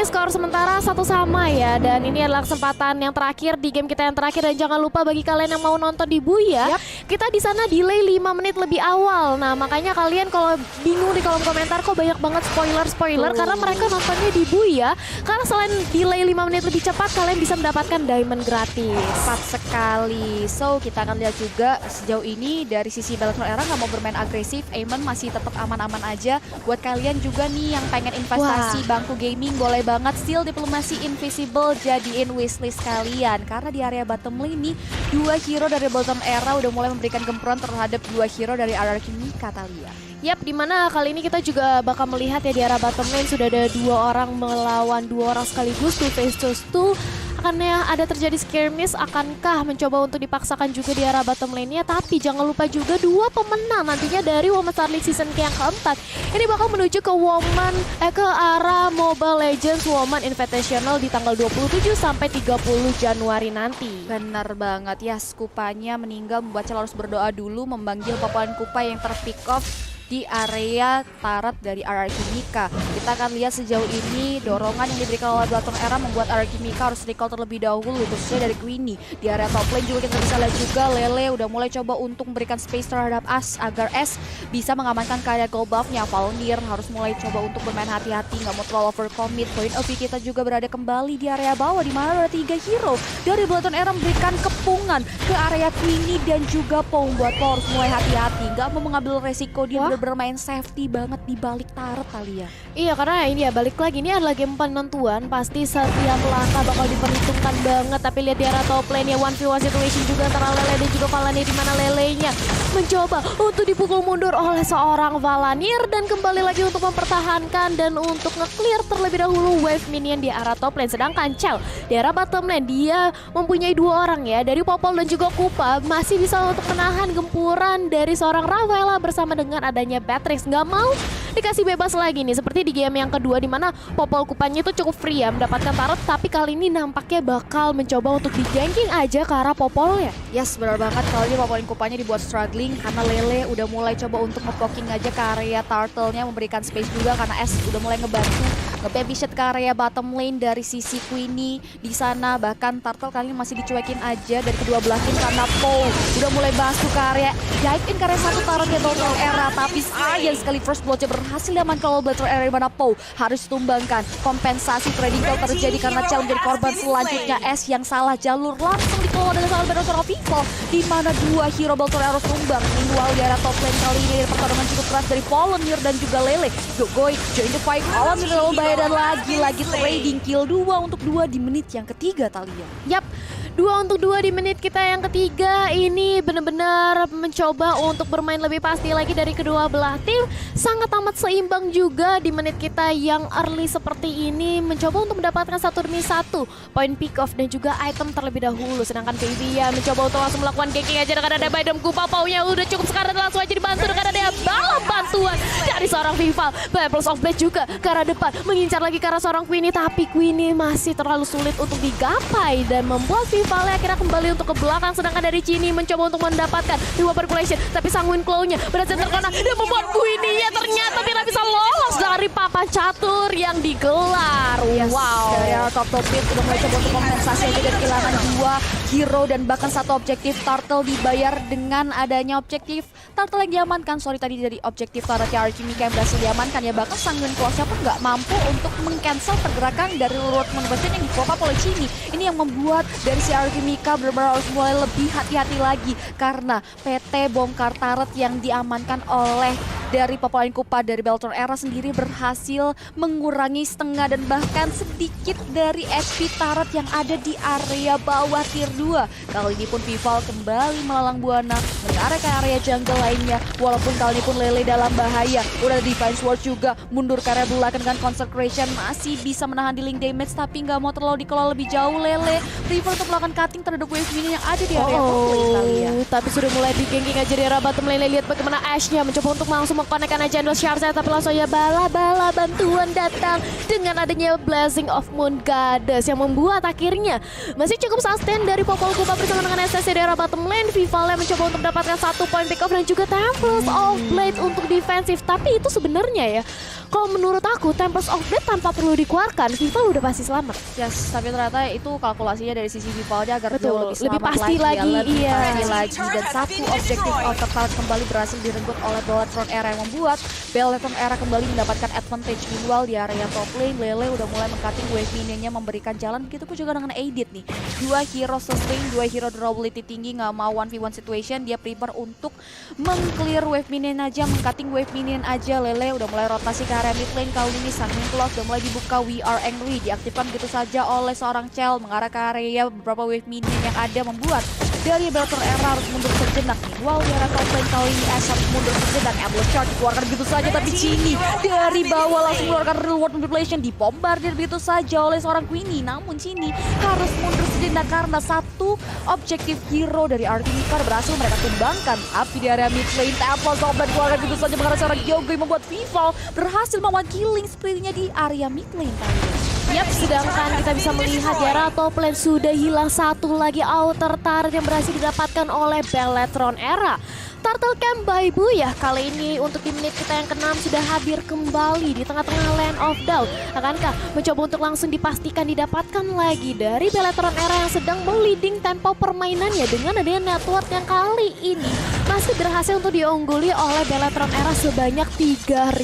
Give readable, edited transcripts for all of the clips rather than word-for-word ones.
skor sementara 1-1 ya. Dan ini adalah kesempatan yang terakhir di game kita yang terakhir. Dan jangan lupa bagi kalian yang mau nonton di Buya, kita di sana delay 5 menit lebih awal. Nah makanya kalian kalau bingung di kolom komentar kok banyak banget spoiler karena mereka nontonnya di Buya. Karena selain delay 5 menit lebih cepat, kalian bisa mendapatkan diamond gratis. Tepat sekali. So kita akan lihat juga sejauh ini dari sisi Bellator Era nggak mau bermain agresif, Aimon masih tetap aman-aman aja. Buat kalian juga nih yang pengen investasi bangku gaming, boleh banget Steel Diplomacy Invisible jadiin wishlist kalian. Karena di area bottom lane nih, 2 hero dari Bellator Era udah mulai memberikan gempuran terhadap 2 hero dari RRQ Mika, Talia. Yap, dimana kali ini kita juga bakal melihat ya di area bottom lane sudah ada 2 orang melawan 2 orang sekaligus, 2 vs 2. Akannya ada terjadi skirmish, akankah mencoba untuk dipaksakan juga di area bottom lane-nya? Tapi jangan lupa juga 2 pemenang nantinya dari Women's Star League Season yang keempat. Ini bakal menuju ke ke arah Mobile Legends Women Invitational di tanggal 27 sampai 30 Januari nanti. Bener banget ya, Kupanya meninggal membuat Cel harus berdoa dulu memanggil papalan Kupa yang terpick off di area Tarat dari RRQ Mika. Kita akan lihat sejauh ini dorongan yang diberikan oleh Bellator Era membuat RRQ Mika harus recall terlebih dahulu, khususnya dari Queenie. Di area top lane juga kita bisa lihat juga Lele udah mulai coba untuk memberikan space terhadap As agar S bisa mengamankan keadaan gold buff-nya. Valnir harus mulai coba untuk bermain hati-hati, nggak mau terlalu overcommit. Point of view kita juga berada kembali di area bawah di mana ada 3 hero dari Bellator Era memberikan kepungan ke area Queenie dan juga Pong. Buat Pong harus mulai hati-hati, nggak mau mengambil resiko, dia bermain safety banget di balik Tarat, Talia. Iya, karena ini ya balik lagi, ini adalah game penentuan, pasti setiap langkah bakal diperhitungkan banget. Tapi lihat di arah top lane ya, 1v1 situation juga antara Lele dan juga Valanir, di mana Lelenya mencoba untuk dipukul mundur oleh seorang Valanir dan kembali lagi untuk mempertahankan dan untuk nge-clear terlebih dahulu wave minion di arah top lane. Sedangkan Chell di arah bottom lane dia mempunyai 2 orang ya, dari Popol dan juga Kupa, masih bisa untuk menahan gempuran dari seorang Ravela bersama dengan adanya Beatrix. Nggak mau dikasih bebas lagi nih seperti di game yang kedua, di mana Popol Kupanya itu cukup free ya mendapatkan tarot, tapi kali ini nampaknya bakal mencoba untuk di-ganking aja ke arah Popol ya. Yes, benar banget. Kali ini Popol Kupanya dibuat struggling karena Lele udah mulai coba untuk nge-poking aja ke area turtle-nya, memberikan space juga karena S udah mulai ngebantu nge-baby shot ke area bottom lane dari sisi Queenie di sana. Bahkan turtle kali ini masih dicuekin aja dari kedua belah tim karena Paul udah mulai masuk ke area dive in ke area satu tarotnya Bellator Era, tapi sayang sekali first blood berhasil diamankan oleh Bellator Era, di mana Paul harus tumbangkan. Kompensasi trading call terjadi karena Chell menjadi korban selanjutnya. S yang salah jalur langsung dikeluar dengan seorang Bellator People, di mana 2 hero Bellator Era tumbang. Meanwhile di area top lane kali ini pertarungan cukup keras dari Valnir dan juga Lele. Gogoi join the fight, Valnir dalam bahaya dan lagi-lagi trading kill 2 untuk 2 di menit yang ketiga, Talia. Yap, 2 untuk 2 di menit kita yang ketiga. Ini benar-benar mencoba untuk bermain lebih pasti lagi dari kedua belah tim. Sangat amat seimbang juga di menit kita yang early seperti ini, mencoba untuk mendapatkan 1 demi 1 poin pick off dan juga item terlebih dahulu. Sedangkan Baby ya mencoba untuk langsung melakukan ganking aja dengan ada Baidam Kupa. Paunya udah cukup sekarang, langsung aja dibantu dengan ada balap bantuan dari seorang Vival. Pebbles of Blade juga ke arah depan, mengincar lagi ke arah seorang Queenie, tapi Queenie masih terlalu sulit untuk digapai dan membuat Vivalnya akhirnya kembali untuk ke belakang. Sedangkan dari Cini mencoba untuk mendapatkan 2 population, tapi Sanguin Claw-nya berhasil terkena dan membuat Queenie-nya ternyata tidak bisa lolos dari papan catur yang digelar. Yes, Wow. dari top pit udah mulai coba untuk kompensasi aja dan kehilangan 2 hero dan bahkan 1 objektif. Turtle dibayar dengan adanya objektif Turtle yang diamankan. Sorry, tadi dari objektif Tarat RRQ Mika yang berhasil diamankan ya. Bahkan Sanguin Claw-nya pun nggak mampu untuk meng-cancel pergerakan dari Lord Moonbastion yang di-pop oleh Cini. Ini yang membuat dari si RRQ Mika benar-benar harus mulai lebih hati-hati lagi karena PT bongkar Tarat yang diamankan oleh dari Popolain Kupa dari Bellator Era sendiri berhasil mengurangi setengah dan bahkan sedikit dari HP Tarat yang ada di area bawah tier 2. Kali ini pun Vival kembali melalang buana mengarah ke area jungle lainnya, walaupun kali ini pun Lele dalam bahaya. Udah Divine Sword juga mundur ke area belakang dengan Consecration, masih bisa menahan dealing damage tapi nggak mau terlalu dikelola lebih jauh. Lele prefer untuk melakukan cutting terhadap wave minion yang ada di area top lane, Talia. Tapi sudah mulai di-ganking aja di area bottom lane. Lihat bagaimana Ash-nya mencoba untuk langsung mengkonekkan aja Endless Shards-nya, tapi langsung ya bala-bala bantuan datang dengan adanya Blessing of Moon Goddess yang membuat akhirnya masih cukup sustain dari Popol Kupa bersama dengan SSC di area bottom lane. Vivalnya mencoba untuk mendapatkan 1 poin pick off dan juga Temples of Blade untuk defensif, tapi itu sebenarnya ya Kalau menurut aku Tempest of Blade tanpa perlu dikeluarkan, Vival udah pasti selamat. Yes, tapi ternyata itu kalkulasinya dari sisi Vivalnya agar jauh lebih lebih selamat pasti lagi, lagi, lebih iya. pasti lagi. Dan satu objektif outer turret kembali berhasil direnggut oleh Bellatron Era yang membuat Bellatron Era kembali mendapatkan advantage. Meanwhile di area top lane, Lele udah mulai meng-cutting wave minionnya, memberikan jalan. Begitu pun juga dengan Aidit nih. Dua hero sustain, dua hero durability tinggi, nggak mau 1v1 situation. Dia prefer untuk meng-clear wave minion aja, meng-cutting wave minion aja. Lele udah mulai rotasi ke area mid lane. Kali ini Sunning Claws udah mulai dibuka. We Are Angry diaktifkan begitu saja oleh seorang Chell mengarah ke area beberapa wave minion yang ada, membuat dari Bellatron Era harus mundur sejenak nih. Wow, di area top lane kali ini Ash harus mundur sejenak. Endless Charge dikeluarkan begitu saja, tapi Cini dari bawah langsung mengeluarkan Real World Manipulation, dibombardir begitu saja oleh seorang Queenie. Namun Cini harus mundur sejenak karena satu objektif hero dari Artimika berhasil mereka tumbangkan. Tapi di area mid lane, Tempest of Blade dikeluarkan begitu saja mengarah seorang Yogo yang membuat Vival berhasil membuat killing spree-nya di area mid lane kali ini. Yap, sedangkan kita bisa melihat di area top lane sudah hilang satu lagi outer turret yang berhasil didapatkan oleh Bellatron Era. Turtle Camp by Booyah kali ini untuk di menit kita yang ke-6 sudah hadir kembali di tengah-tengah Land of Doubt. Akankah mencoba untuk langsung dipastikan didapatkan lagi dari Bellatron Era yang sedang meliding tempo permainannya dengan adanya network yang kali ini masih berhasil untuk diungguli oleh Bellatron Era sebanyak 3.000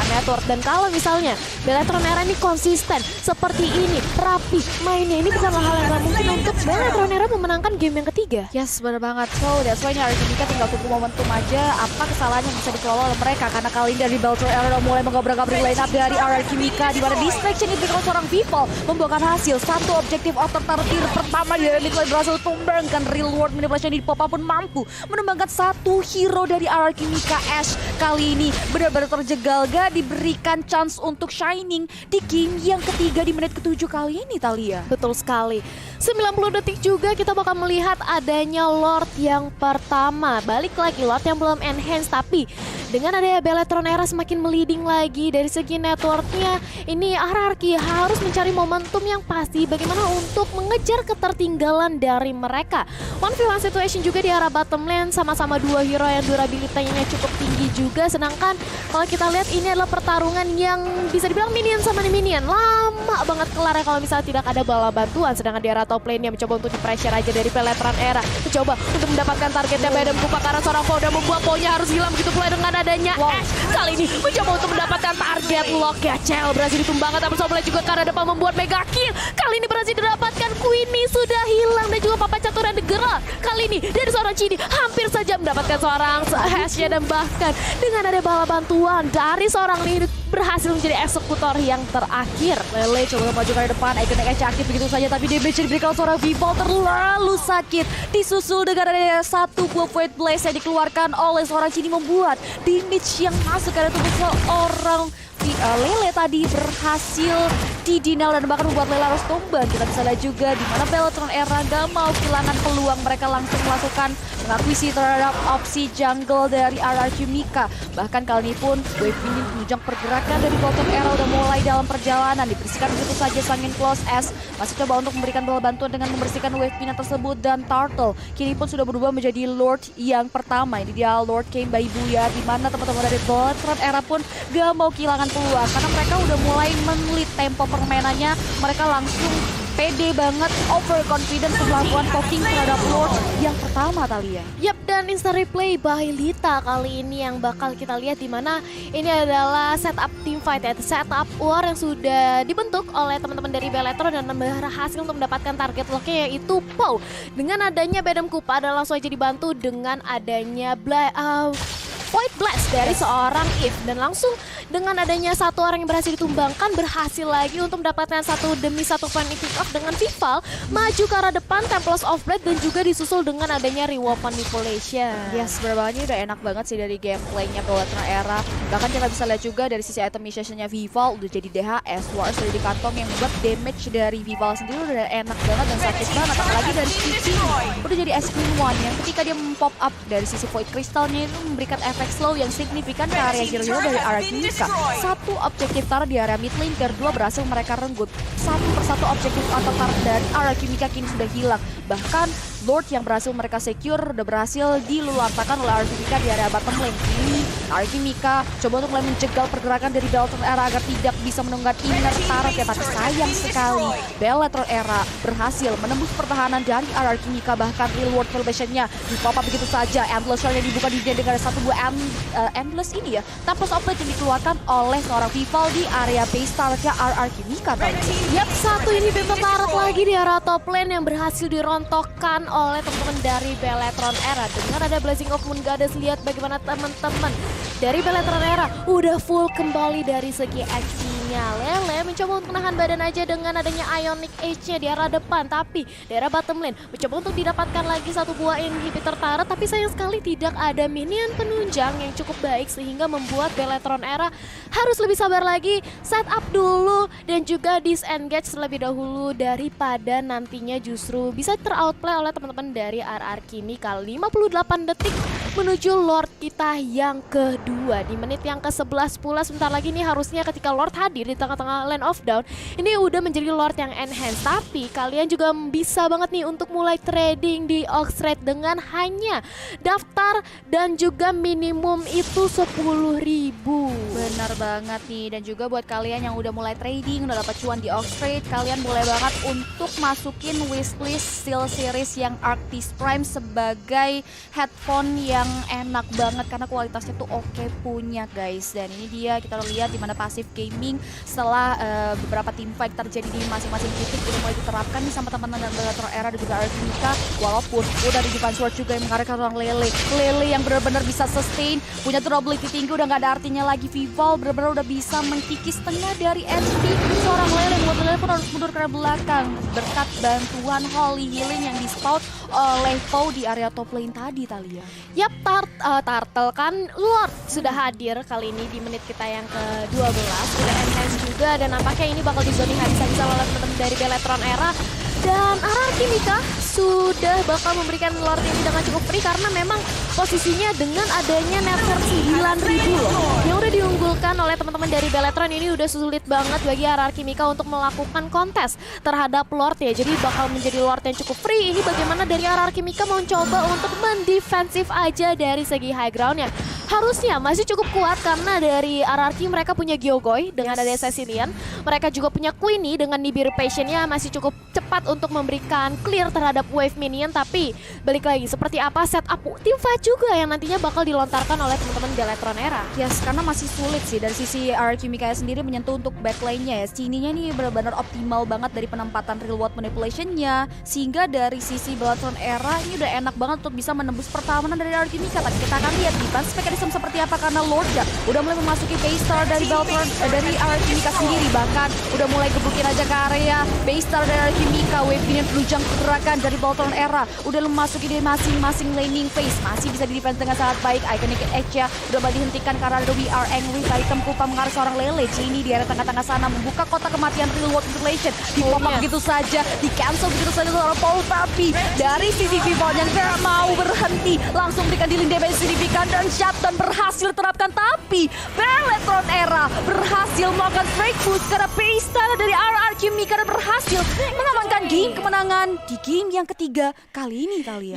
network. Dan kalau misalnya Bellatron Era ini konsisten seperti ini, rapi mainnya, ini bukanlah hal yang gak mungkin untuk Bellatron Era memenangkan game yang ketiga. Yes, benar banget. So, that's why Artimika tinggal tunggu momentum aja apa kesalahan yang bisa dikelola oleh mereka, karena kali ini dari Bellatron Era udah mulai menggabrak-gabrik line up dari Artimika, di mana distraction diberikan seorang Vival membuahkan hasil. Satu objektif outer turret pertama di mid lane berhasil tumbangkan. Real World Manipulation di Popa pun mampu menumbangkan satu hero dari Artimika. Ash kali ini benar-benar terjegal, gak diberikan chance untuk shining di game yang ketiga di menit ke-7 kali ini, Thalia. Betul sekali. 90 detik juga kita bakal melihat adanya Lord yang pertama. Balik lagi Lord yang belum enhance, tapi dengan adanya Bellatron Era semakin meliding lagi dari segi networknya. Ini RRQ harus mencari momentum yang pasti bagaimana untuk mengejar ketertinggalan dari mereka. 1v1 situation juga di arah bottom lane, sama-sama dua hero yang durabilitasnya cukup tinggi juga. Sedangkan kalau kita lihat ini adalah pertarungan yang bisa dibilang minion sama minion. Lama banget kelar kalau misalnya tidak ada bala bantuan. Sedangkan di arah top lane yang mencoba untuk di-pressure aja dari Bellatron Era, mencoba untuk mendapatkan targetnya Badam Kupa karena seorang Fauda membuat Ponya harus hilang begitu pula dengan adanya Ash. Kali ini mencoba untuk mendapatkan target lock ya. Chell berhasil ditumbangkan, tapi Sombla juga karena depan membuat mega kill. Kali ini berhasil didapatkan, Queenie sudah hilang dan juga Papa Catur yang digerak. Kali ini dari seorang Cini hampir saja mendapatkan seorang Hashnya, dan bahkan dengan ada bala bantuan dari seorang Lidut berhasil menjadi eksekutor yang terakhir. Lele coba maju ke depan, Icon Edge aktif begitu saja, tapi damage yang diberikan seorang Vival terlalu sakit. Disusul dengan ada satu buah Void Blaze yang dikeluarkan oleh seorang Cini, membuat damage yang masuk ke tubuh seorang Lele tadi berhasil didinal dan bahkan membuat Lele harus tumbang. Kita bisa lihat juga di mana Bellatron Era gak mau kehilangan peluang, mereka langsung melakukan mengakuisisi terhadap opsi jungle dari RRQ Mika. Bahkan kali ini pun wave minion menunjang pergerakan dari Bellatron Era udah mulai dalam perjalanan. Dibersihkan begitu saja Sunning Claws. S masih coba untuk memberikan bala bantuan dengan membersihkan wave minion tersebut, dan Turtle kini pun sudah berubah menjadi Lord yang pertama. Ini dia Lord Came by Booyah, di mana teman-teman dari Bellatron Era pun gak mau kehilangan peluang karena mereka udah mulai men-lead tempo permainannya. Mereka langsung pede banget, overconfident untuk melakukan poking terhadap Lord yang pertama, Thalia. Yap, dan instant replay by Lita kali ini yang bakal kita lihat, di mana ini adalah setup team fight ya, setup war yang sudah dibentuk oleh teman-teman dari Bellatron dan berhasil untuk mendapatkan target locknya yaitu Pau. Dengan adanya Badam Kupa adalah langsung aja dibantu dengan adanya Void Blast dari seorang If, dan langsung dengan adanya satu orang yang berhasil ditumbangkan, berhasil lagi untuk mendapatkan satu demi satu final pick off dengan Vival maju ke arah depan Tempest of Blade, dan juga disusul dengan adanya Reward Manipulation. Yes, berbawahnya udah enak banget sih dari gameplaynya Bellatron Era. Bahkan kita bisa lihat juga dari sisi itemization-nya Vival udah jadi DHS, Wars dari di kantong yang membuat damage dari Vival sendiri udah enak banget dan sakit banget. Apalagi dari sisi udah jadi S-1 yang ketika dia pop up dari sisi Void Crystal-nya itu memberikan efek slow yang signifikan ke area hero dari Artimika. Satu objektif tar di area mid lane, kedua berhasil mereka renggut. Satu persatu objektif atau tar dari Artimika kini sudah hilang. Bahkan Lord yang berhasil mereka secure udah berhasil dilulantakan oleh Artimika di area bottom lane. Ini RRQ Mika coba untuk mulai menjegal pergerakan dari Bellatrix Era agar tidak bisa menunggat inner turret ya, tapi sayang sekali Bellatrix Era berhasil menembus pertahanan dari RRQ Mika. Bahkan real world celebration-nya di-pop up begitu saja. Endless Shard yang dibuka di dia dengan satu buah Endless ini ya, Tempest of Fate yang dikeluarkan oleh seorang Vival di area base turret-nya RRQ Mika tadi. Yap, satu inhibitor turret lagi di arah top lane yang berhasil dirontokkan oleh teman-teman dari Bellatrix Era. Dengan ada Blessing of Moon Goddess, lihat bagaimana teman-teman dari Bellatrix Era udah full kembali dari segi aksinya. Lele mencoba untuk menahan badan aja dengan adanya Ionic Age-nya di arah depan, tapi di arah bottom lane mencoba untuk didapatkan lagi satu buah inhibitor turret, tapi sayang sekali tidak ada minion penunjang yang cukup baik sehingga membuat Bellatrix Era harus lebih sabar lagi, set up dulu dan juga disengage terlebih dahulu daripada nantinya justru bisa teroutplay oleh teman-teman dari RRQ Mika. 58 detik menuju Lord kita yang kedua di menit yang ke-11 pula. Sebentar lagi nih harusnya ketika Lord hadir di tengah-tengah Land of Dawn ini udah menjadi Lord yang enhance, tapi kalian juga bisa banget nih untuk mulai trading di Oxtrade dengan hanya daftar dan juga minimum itu 10.000. Benar banget nih, dan juga buat kalian yang udah mulai trading, udah dapat cuan di Oxtrade, kalian boleh banget untuk masukin wishlist Steel Series yang Arctis Prime sebagai headphone yang enak banget karena kualitasnya tuh oke punya guys. Dan ini dia kita lihat di mana passive gaming setelah beberapa team fight terjadi di masing-masing titik udah mulai diterapkan nih sama teman-teman Bellatrix Era dan juga RRQ Mika, walaupun udah di Divine Sword juga yang mengarahkan orang Lele yang benar-benar bisa sustain, punya durability tinggi, udah nggak ada artinya lagi. Vival benar-benar udah bisa mengkikis tengah dari HP seorang Lele, buat Lele pun harus mundur ke belakang berkat bantuan Holy Healing yang di-spout oleh Pau di area top lane tadi, Talia. Yap, Turtle kan Lord sudah hadir kali ini di menit kita yang ke-12, sudah enhance juga dan nampaknya ini bakal dizoning habis-habisan oleh teman-teman dari Bellatrix Era. Dan RRQ Mika sudah bakal memberikan Lord ini dengan cukup free karena memang posisinya dengan adanya network 9.000 loh yang udah diunggulkan oleh teman-teman dari Bellatrix. Ini udah sulit banget bagi RRQ Mika untuk melakukan kontes terhadap Lord ya, jadi bakal menjadi Lord yang cukup free. Ini bagaimana dari RRQ Mika mau coba untuk mendefensif aja dari segi high ground-nya. Harusnya masih cukup kuat karena dari RRQ mereka punya Gyogoi dengan ada Cecilian. Mereka juga punya Queenie dengan Nibiru Passion-nya masih cukup cepat untuk memberikan clear terhadap wave minion. Tapi balik lagi seperti apa setup tim fight juga yang nantinya bakal dilontarkan oleh teman-teman Bellatrix Era. Yes, karena masih sulit sih dari sisi RRQ Mika sendiri menyentuh untuk backlane-nya ya. Sininya nih benar-benar optimal banget dari penempatan real world manipulation-nya, sehingga dari sisi Bellatrix Era ini udah enak banget untuk bisa menembus pertahanan dari RRQ Mika. Tapi kita akan lihat defense mechanism seperti apa karena Lordnya udah mulai memasuki base star dari Bellatrix dari RRQ Mika sendiri, bahkan udah mulai gebukin aja ke area base star dari RRQ Mika. Wave minion penunjang pergerakan dari Bellatrix Era udah memasuki di masing-masing laning phase, masih bisa di defense dengan sangat baik. Iconic Edge-nya udah mulai dihentikan karena ada We Are Angry item Kupa mengarah seorang Lele. Genie di area tengah-tengah sana membuka kotak kematian real world manipulation, di-pop up begitu saja, di-cancel begitu saja seorang Paul. Tapi dari sisi Vival yang gak mau berhenti, langsung berikan dealing damage signifikan dan shutdown berhasil terapkan. Tapi Bellatrix Era berhasil melakukan straight push karena base star dari RRQ Mika dan berhasil mengamankan game kemenangan di game yang ketiga kali ini, Talia.